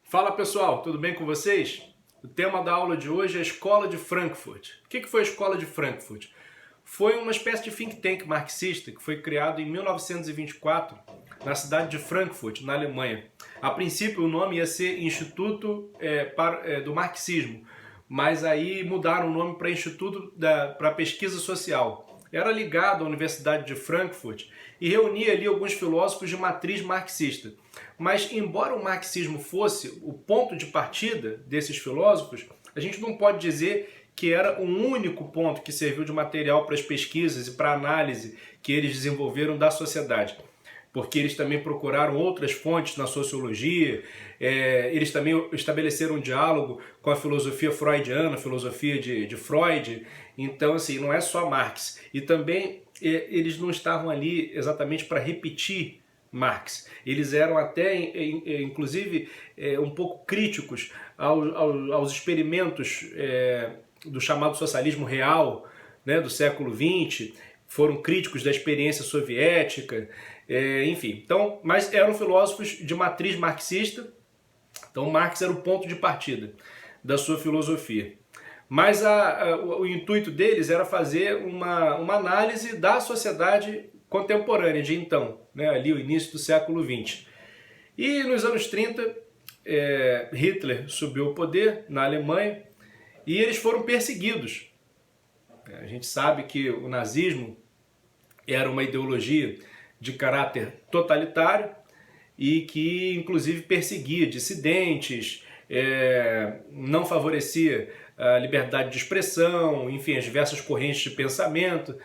Fala pessoal, tudo bem com vocês? O tema da aula de hoje é a Escola de Frankfurt. O que foi a Escola de Frankfurt? Foi uma espécie de think tank marxista que foi criado em 1924 na cidade de Frankfurt, na Alemanha. A princípio o nome ia ser Instituto do Marxismo, mas aí mudaram o nome para Instituto para Pesquisa Social. Era ligado à Universidade de Frankfurt e reunia ali alguns filósofos de matriz marxista. Mas, embora o marxismo fosse o ponto de partida desses filósofos, a gente não pode dizer que era um único ponto que serviu de material para as pesquisas e para a análise que eles desenvolveram da sociedade. Porque eles também procuraram outras fontes na sociologia, eles também estabeleceram um diálogo com a filosofia freudiana, a filosofia de Freud. Então, assim, não é só Marx. E também eles não estavam ali exatamente para repetir Marx. Eles eram até, inclusive, um pouco críticos aos experimentos do chamado socialismo real, né, do século XX, foram críticos da experiência soviética, enfim. Então, mas eram filósofos de matriz marxista, então Marx era o ponto de partida da sua filosofia. Mas o intuito deles era fazer uma análise da sociedade contemporânea de então, né, ali o início do século XX. E nos anos 30, Hitler subiu ao poder na Alemanha e eles foram perseguidos. A gente sabe que o nazismo era uma ideologia de caráter totalitário e que inclusive perseguia dissidentes, não favorecia a liberdade de expressão, enfim, as diversas correntes de pensamento.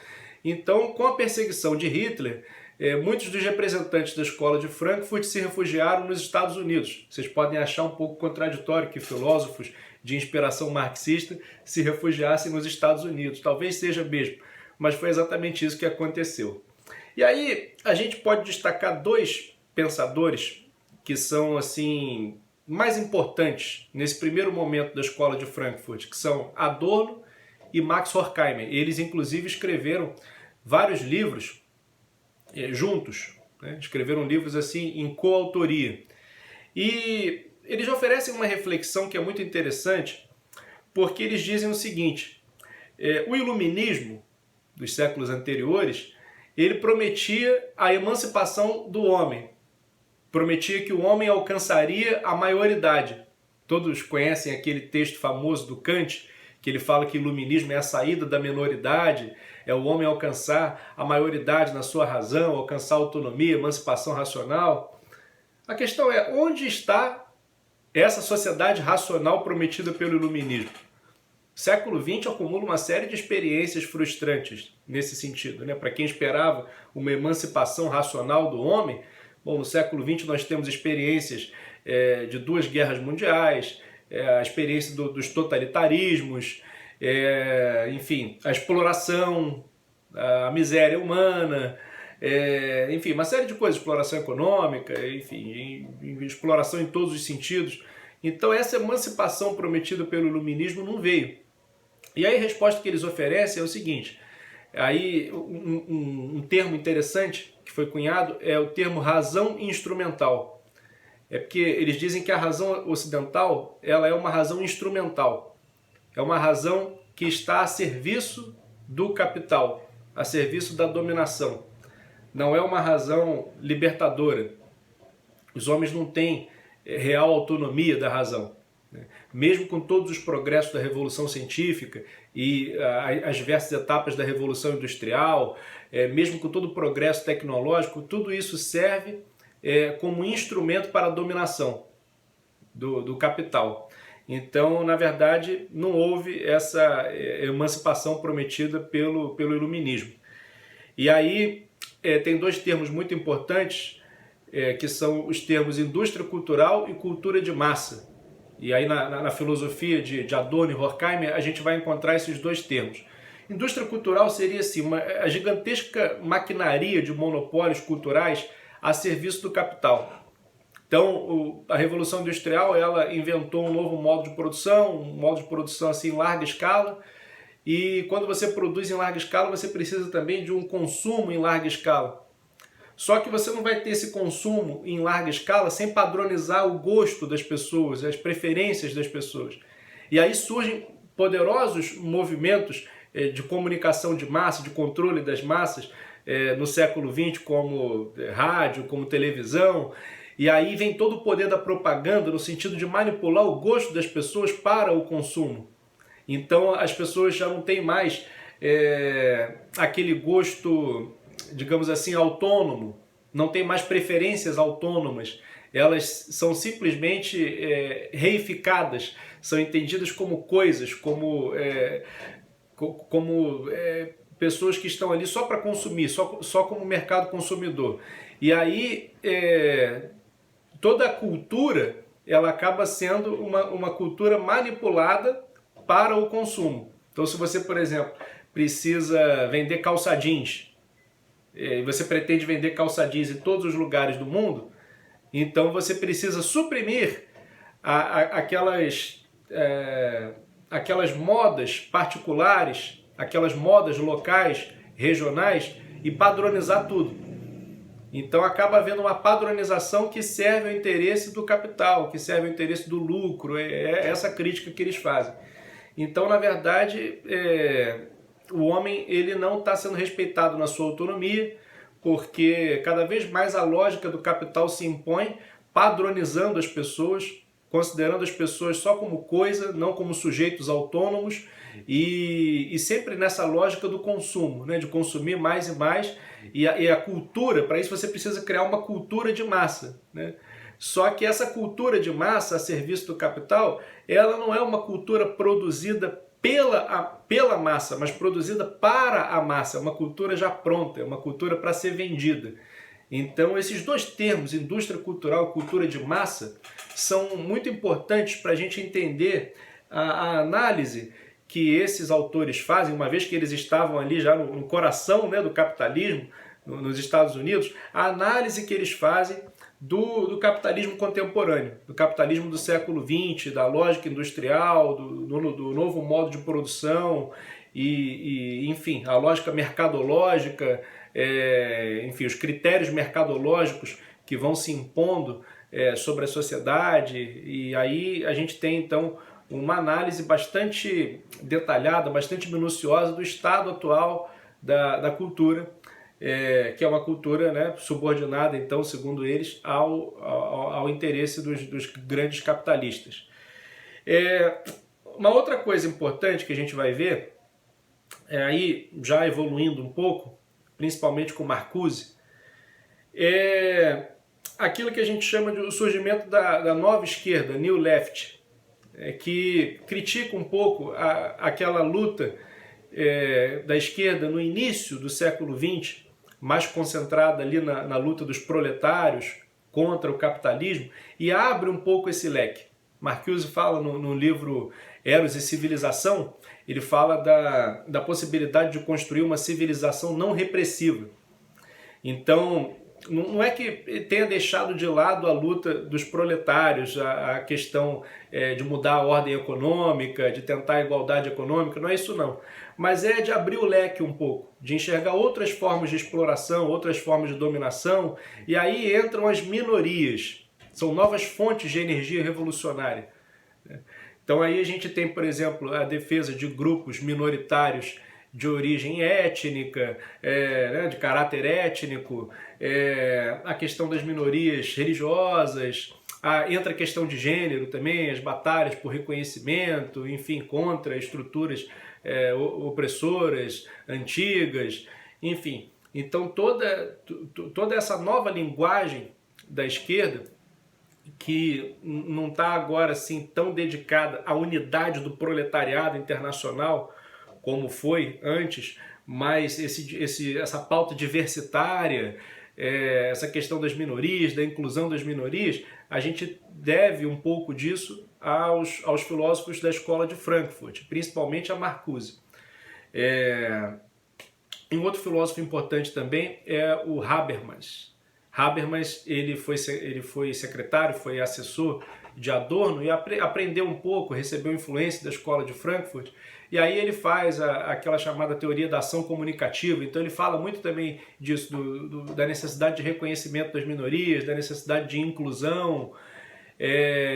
Então, com a perseguição de Hitler, muitos dos representantes da escola de Frankfurt se refugiaram nos Estados Unidos. Vocês podem achar um pouco contraditório que filósofos de inspiração marxista se refugiassem nos Estados Unidos. Talvez seja mesmo, mas foi exatamente isso que aconteceu. E aí a gente pode destacar dois pensadores que são assim mais importantes nesse primeiro momento da escola de Frankfurt, que são Adorno e Max Horkheimer. Eles inclusive escreveram vários livros juntos, né? Escreveram livros assim em coautoria. E eles oferecem uma reflexão que é muito interessante, porque eles dizem o seguinte: o iluminismo dos séculos anteriores, ele prometia a emancipação do homem, prometia que o homem alcançaria a maioridade. Todos conhecem aquele texto famoso do Kant, que ele fala que o iluminismo é a saída da minoridade, é o homem alcançar a maioridade na sua razão, alcançar a autonomia, emancipação racional. A questão é, onde está essa sociedade racional prometida pelo iluminismo? O século XX acumula uma série de experiências frustrantes nesse sentido, né? Para quem esperava uma emancipação racional do homem, bom, no século XX nós temos experiências de duas guerras mundiais, a experiência dos totalitarismos, enfim, a exploração, a miséria humana, enfim, uma série de coisas, exploração econômica, enfim, exploração em todos os sentidos. Então essa emancipação prometida pelo iluminismo não veio. E aí a resposta que eles oferecem é o seguinte: aí um termo interessante que foi cunhado é o termo razão instrumental. É porque eles dizem que a razão ocidental ela é uma razão instrumental. É uma razão que está a serviço do capital, a serviço da dominação. Não é uma razão libertadora. Os homens não têm real autonomia da razão. Mesmo com todos os progressos da Revolução Científica e as diversas etapas da Revolução Industrial, mesmo com todo o progresso tecnológico, tudo isso serve como instrumento para a dominação do capital. Então, na verdade, não houve essa emancipação prometida pelo iluminismo. E aí tem dois termos muito importantes, que são os termos indústria cultural e cultura de massa. E aí na filosofia de Adorno e Horkheimer a gente vai encontrar esses dois termos. Indústria cultural seria assim, a gigantesca maquinaria de monopólios culturais a serviço do capital. Então a Revolução Industrial ela inventou um novo modo de produção assim, em larga escala. E quando você produz em larga escala, você precisa também de um consumo em larga escala. Só que você não vai ter esse consumo em larga escala sem padronizar o gosto das pessoas, as preferências das pessoas. E aí surgem poderosos movimentos de comunicação de massa, de controle das massas no século XX, como rádio, como televisão. E aí vem todo o poder da propaganda no sentido de manipular o gosto das pessoas para o consumo. Então as pessoas já não têm mais aquele gosto, digamos assim, autônomo, não tem mais preferências autônomas, elas são simplesmente reificadas, são entendidas como coisas, como pessoas que estão ali só para consumir, só como mercado consumidor. E aí toda a cultura ela acaba sendo uma cultura manipulada para o consumo. Então se você, por exemplo, precisa vender calça jeans, e você pretende vender calça jeans em todos os lugares do mundo, então você precisa suprimir aquelas modas particulares, aquelas modas locais, regionais, e padronizar tudo. Então acaba havendo uma padronização que serve ao interesse do capital, que serve ao interesse do lucro, é essa crítica que eles fazem. Então, na verdade, o homem ele não está sendo respeitado na sua autonomia, porque cada vez mais a lógica do capital se impõe, padronizando as pessoas, considerando as pessoas só como coisa, não como sujeitos autônomos, e sempre nessa lógica do consumo, né? De consumir mais e mais, e a cultura, para isso você precisa criar uma cultura de massa, né? Só que essa cultura de massa a serviço do capital, ela não é uma cultura produzida pela massa, mas produzida para a massa, é uma cultura já pronta, é uma cultura para ser vendida. Então esses dois termos, indústria cultural e cultura de massa, são muito importantes para a gente entender a análise que esses autores fazem, uma vez que eles estavam ali já no coração, né, do capitalismo, nos Estados Unidos, a análise que eles fazem do capitalismo contemporâneo, do capitalismo do século XX, da lógica industrial, do novo modo de produção, enfim, a lógica mercadológica, enfim, os critérios mercadológicos que vão se impondo sobre a sociedade, e aí a gente tem então uma análise bastante detalhada, bastante minuciosa do estado atual da cultura, que é uma cultura, né, subordinada, então, segundo eles, ao interesse dos grandes capitalistas. Uma outra coisa importante que a gente vai ver, aí já evoluindo um pouco, principalmente com Marcuse, é aquilo que a gente chama de o surgimento da nova esquerda, New Left, que critica um pouco aquela luta da esquerda no início do século XX, mais concentrada ali na luta dos proletários contra o capitalismo, e abre um pouco esse leque. Marcuse fala no livro Eros e Civilização, ele fala da possibilidade de construir uma civilização não repressiva. Então, não é que tenha deixado de lado a luta dos proletários, a questão de mudar a ordem econômica, de tentar a igualdade econômica, não é isso não. Mas é de abrir o leque um pouco, de enxergar outras formas de exploração, outras formas de dominação, e aí entram as minorias, são novas fontes de energia revolucionária. Então aí a gente tem, por exemplo, a defesa de grupos minoritários de origem étnica, de caráter étnico, a questão das minorias religiosas, entra a questão de gênero também, as batalhas por reconhecimento, enfim, contra estruturas opressoras, antigas, enfim. Então toda essa nova linguagem da esquerda, que não está agora assim tão dedicada à unidade do proletariado internacional, como foi antes, mas essa pauta diversitária, essa questão das minorias, da inclusão das minorias, a gente deve um pouco disso aos filósofos da escola de Frankfurt, principalmente a Marcuse. Um outro filósofo importante também é o Habermas. Habermas ele foi secretário, foi assessor de Adorno e aprendeu um pouco, recebeu influência da escola de Frankfurt, e aí ele faz aquela chamada teoria da ação comunicativa. Então ele fala muito também disso, da necessidade de reconhecimento das minorias, da necessidade de inclusão,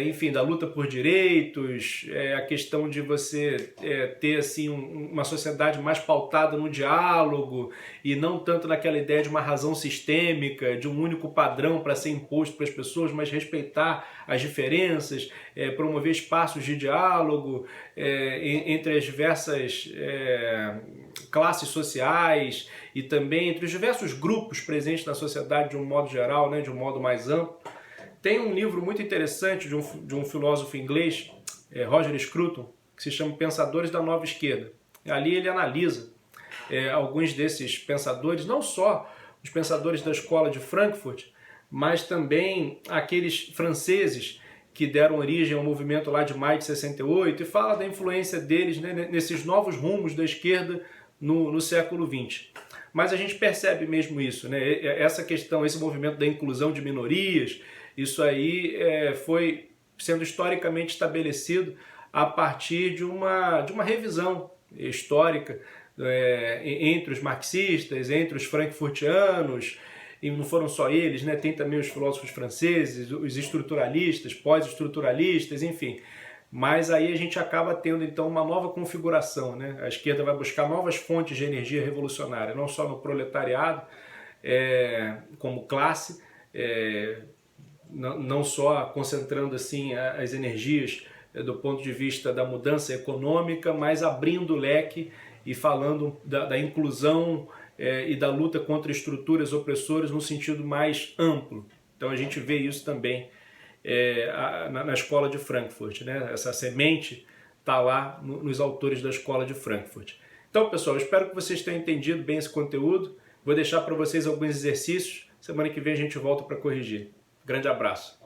enfim, da luta por direitos, a questão de você ter assim, uma sociedade mais pautada no diálogo e não tanto naquela ideia de uma razão sistêmica, de um único padrão para ser imposto para as pessoas, mas respeitar as diferenças, promover espaços de diálogo entre as diversas classes sociais e também entre os diversos grupos presentes na sociedade de um modo geral, né, de um modo mais amplo. Tem um livro muito interessante de um filósofo inglês, Roger Scruton, que se chama Pensadores da Nova Esquerda. Ali ele analisa alguns desses pensadores, não só os pensadores da escola de Frankfurt, mas também aqueles franceses que deram origem ao movimento lá de maio de 68, e fala da influência deles, né, nesses novos rumos da esquerda no século XX. Mas a gente percebe mesmo isso, né? Essa questão, esse movimento da inclusão de minorias, isso aí foi sendo historicamente estabelecido a partir de uma revisão histórica entre os marxistas, entre os frankfurtianos, e não foram só eles, né? Tem também os filósofos franceses, os estruturalistas, pós-estruturalistas, enfim. Mas aí a gente acaba tendo então uma nova configuração, né? A esquerda vai buscar novas fontes de energia revolucionária, não só no proletariado como classe, não só concentrando assim as energias do ponto de vista da mudança econômica, mas abrindo o leque e falando da inclusão e da luta contra estruturas opressoras no sentido mais amplo. Então a gente vê isso também na escola de Frankfurt, né? Essa semente está lá nos autores da escola de Frankfurt. Então, pessoal, eu espero que vocês tenham entendido bem esse conteúdo. Vou deixar para vocês alguns exercícios. Semana que vem a gente volta para corrigir. Grande abraço.